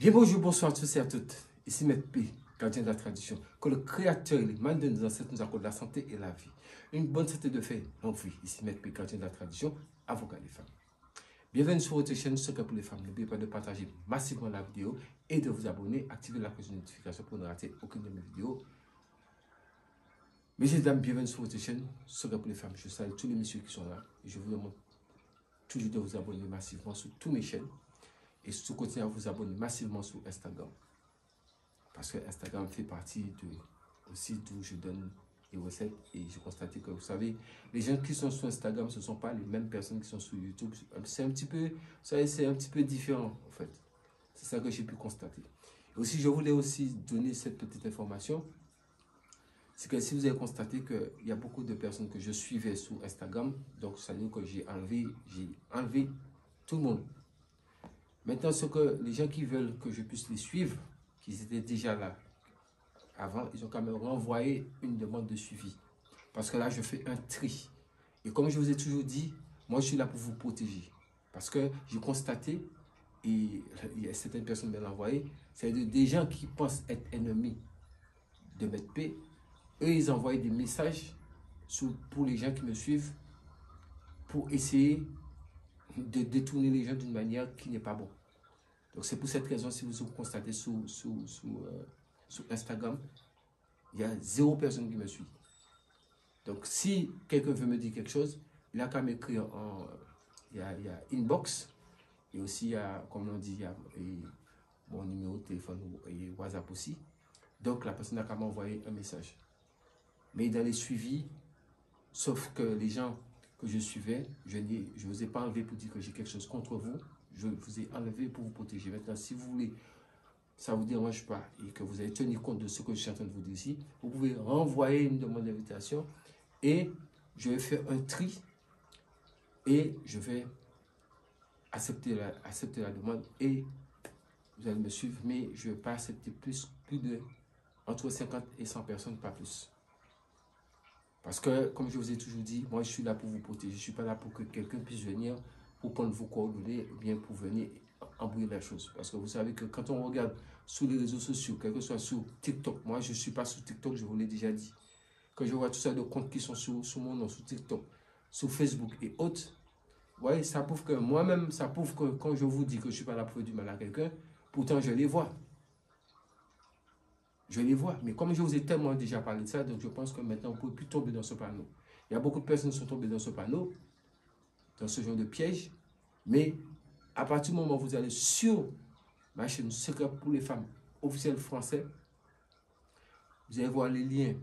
Bien bonjour, bonsoir à tous et à toutes. Ici Maître P, gardien de la tradition. Que le Créateur et les mains de nos ancêtres nous accordent la santé et la vie. Une bonne santé de fait, longue vie. Ici Maître P, gardien de la tradition, avocat des femmes. Bienvenue sur votre chaîne Secret pour les femmes. N'oubliez pas de partager massivement la vidéo et de vous abonner. Activez la cloche de notification pour ne rater aucune de mes vidéos. Messieurs et dames, bienvenue sur votre chaîne Secret pour les femmes. Je salue tous les messieurs qui sont là. Et je vous demande toujours de vous abonner massivement sur toutes mes chaînes. Et surtout, continuez à vous abonner massivement sur Instagram. Parce que Instagram fait partie aussi d'où je donne les recettes. Et j'ai constaté que, vous savez, les gens qui sont sur Instagram, ce ne sont pas les mêmes personnes qui sont sur YouTube. C'est un petit peu, vous savez, c'est un petit peu différent, en fait. C'est ça que j'ai pu constater. Et aussi, je voulais aussi donner cette petite information. C'est que si vous avez constaté qu'il y a beaucoup de personnes que je suivais sur Instagram, donc ça veut dire que j'ai enlevé tout le monde. Maintenant, ce que les gens qui veulent que je puisse les suivre, qui étaient déjà là avant, ils ont quand même renvoyé une demande de suivi. Parce que là, je fais un tri. Et comme je vous ai toujours dit, moi, je suis là pour vous protéger. Parce que j'ai constaté, et certaines personnes me l'ont envoyé, c'est des gens qui pensent être ennemis de Maître P. Eux, ils envoient des messages pour les gens qui me suivent pour essayer de détourner les gens d'une manière qui n'est pas bonne. Donc c'est pour cette raison, si vous constatez sur Instagram, il y a 0 personne qui me suit. Donc si quelqu'un veut me dire quelque chose, il a qu'à m'écrire il y a inbox, et aussi, il y a, comme on dit, il y a mon numéro de téléphone et WhatsApp aussi. Donc la personne n'a qu'à m'envoyer un message. Mais dans les suivis, sauf que les gens que je suivais, je ne vous ai pas enlevé pour dire que j'ai quelque chose contre vous. Je vous ai enlevé pour vous protéger. Maintenant, si vous voulez, ça ne vous dérange pas et que vous allez tenir compte de ce que je suis en train de vous dire ici, vous pouvez renvoyer une demande d'invitation et je vais faire un tri et je vais accepter la demande et vous allez me suivre, mais je ne vais pas accepter plus de entre 50 et 100 personnes, pas plus. Parce que, comme je vous ai toujours dit, moi je suis là pour vous protéger. Je ne suis pas là pour que quelqu'un puisse venir pour prendre vos coordonnées ou bien pour venir embrouiller la chose. Parce que vous savez que quand on regarde sur les réseaux sociaux, quel que soit sur TikTok, moi je ne suis pas sur TikTok, je vous l'ai déjà dit. Quand je vois tout ça de comptes qui sont sur mon nom, sur TikTok, sur Facebook et autres, ouais, ça prouve que moi-même, ça prouve que quand je vous dis que je ne suis pas là pour faire du mal à quelqu'un, pourtant je les vois. Je les vois, mais comme je vous ai tellement déjà parlé de ça, donc je pense que maintenant on ne peut plus tomber dans ce panneau. Il y a beaucoup de personnes qui sont tombées dans ce panneau, dans ce genre de piège, mais à partir du moment où vous allez sur ma chaîne Secret pour les femmes officielle français, vous allez voir les liens.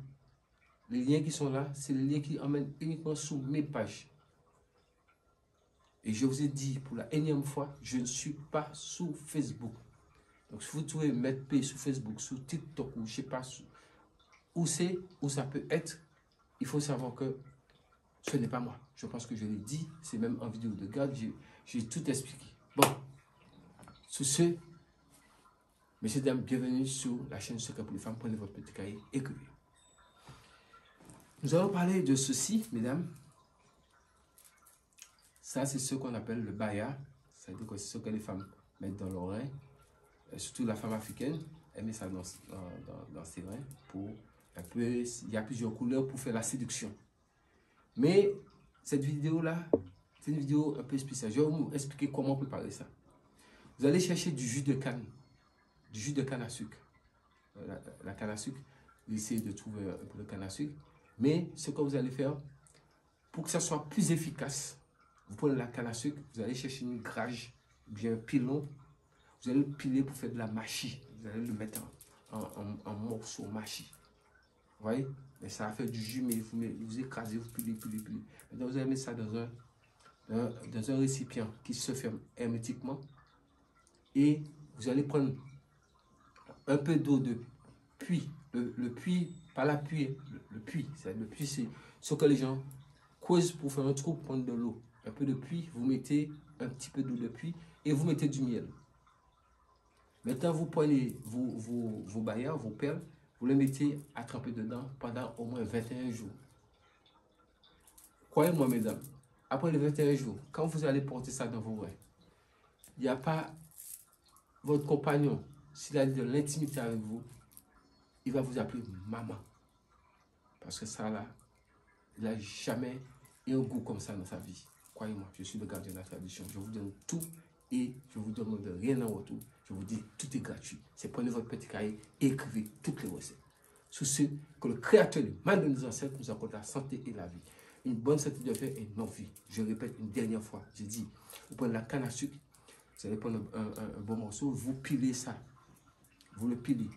Les liens qui sont là, c'est les liens qui emmènent uniquement sur mes pages. Et je vous ai dit pour la énième fois, je ne suis pas sur Facebook. Donc, si vous trouvez Maître P sur Facebook, sur TikTok, ou je ne sais pas où c'est, où ça peut être, il faut savoir que ce n'est pas moi. Je pense que je l'ai dit, c'est même en vidéo de garde, j'ai tout expliqué. Bon, sur ce, messieurs, dames, bienvenue sur la chaîne Secret pour les femmes. Prenez votre petit cahier, écrivez. Nous allons parler de ceci, mesdames. Ça, c'est ce qu'on appelle le baya. C'est-à-dire que c'est ce que les femmes mettent dans l'oreille. Surtout la femme africaine, elle met ça dans ses reins. Il y a plusieurs couleurs pour faire la séduction. Mais cette vidéo-là, c'est une vidéo un peu spéciale. Je vais vous expliquer comment préparer ça. Vous allez chercher du jus de canne à sucre. La canne à sucre, vous essayez de trouver un peu de canne à sucre. Mais ce que vous allez faire, pour que ça soit plus efficace, vous prenez la canne à sucre, vous allez chercher une grage, bien un pilon. Vous allez le piler pour faire de la mâchis. Vous allez le mettre en morceaux mâchis. Vous voyez? Mais ça va faire du jus, mais vous écrasez, vous pilez. Maintenant, vous allez mettre ça dans un récipient qui se ferme hermétiquement. Et vous allez prendre un peu d'eau de puits. Le puits, pas la pluie, le puits. Le puits, c'est ce que les gens creusent pour faire un trou, pour prendre de l'eau. Un peu de puits, vous mettez un petit peu d'eau de puits et vous mettez du miel. Maintenant, vous prenez vos bayas, vos perles, vous les mettez à tremper dedans pendant au moins 21 jours. Croyez-moi, mesdames, après les 21 jours, quand vous allez porter ça dans vos reins, il n'y a pas votre compagnon, s'il a de l'intimité avec vous, il va vous appeler maman. Parce que ça, là, il n'a jamais eu un goût comme ça dans sa vie. Croyez-moi, je suis le gardien de la tradition. Je vous donne tout et je vous demande rien en retour. Je vous dis, tout est gratuit. C'est prenez votre petit cahier et écrivez toutes les recettes. Sous ce que le Créateur, le mal de nos ancêtres, nous accorde la santé et la vie. Une bonne santé de fer et non vie. Je répète une dernière fois. J'ai dit, vous prenez la canne à sucre, vous allez prendre un bon morceau, vous pilez ça. Vous le pilez.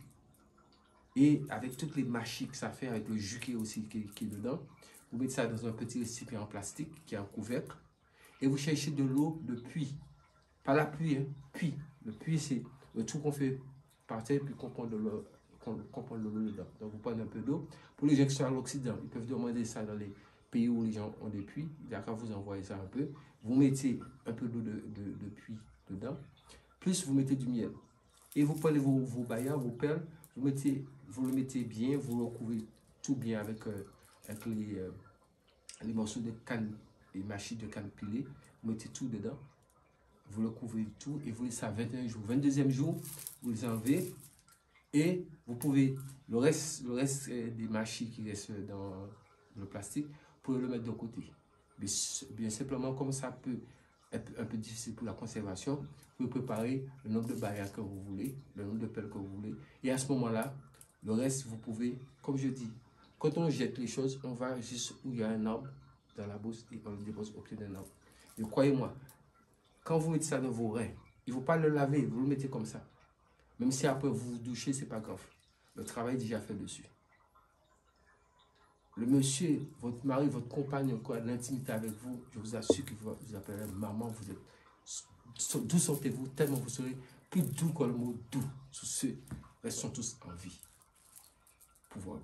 Et avec toutes les mâchis que ça fait, avec le jus qui est aussi qui est dedans, vous mettez ça dans un petit récipient en plastique qui est un couvercle. Et vous cherchez de l'eau de puits. Pas la pluie, hein, puits. Le puits, c'est le tout qu'on fait partir puis qu'on prend de l'eau dedans. Donc vous prenez un peu d'eau. Pour les gens qui sont à l'Occident, ils peuvent demander ça dans les pays où les gens ont des puits. D'accord, vous envoyez ça un peu. Vous mettez un peu d'eau de puits dedans. Plus vous mettez du miel. Et vous prenez vos baillards, vos perles, vous le mettez bien, vous le recouvrez tout bien avec les morceaux de canne, les mâchis de canne pilée. Vous mettez tout dedans. Vous le couvrez tout et vous laissez ça 21 jours. 22e jour, vous les enlevez et vous pouvez, le reste des mâchis qui restent dans le plastique, vous pouvez le mettre de côté. Mais bien simplement, comme ça peut être un peu difficile pour la conservation, vous pouvez préparer le nombre de baillards que vous voulez, le nombre de pelles que vous voulez. Et à ce moment-là, le reste, vous pouvez, comme je dis, quand on jette les choses, on va juste où il y a un arbre dans la bourse et on le dépose au pied d'un arbre. Et croyez-moi, quand vous mettez ça dans vos reins, il ne faut pas le laver, vous le mettez comme ça. Même si après vous vous douchez, ce n'est pas grave. Le travail est déjà fait dessus. Le monsieur, votre mari, votre compagnon, qui a de l'intimité avec vous, je vous assure qu'il vous appellerait maman. Vous êtes doux, sentez-vous, tellement vous serez plus doux que le mot doux. Tous ceux restons tous en vie. Pouvoir.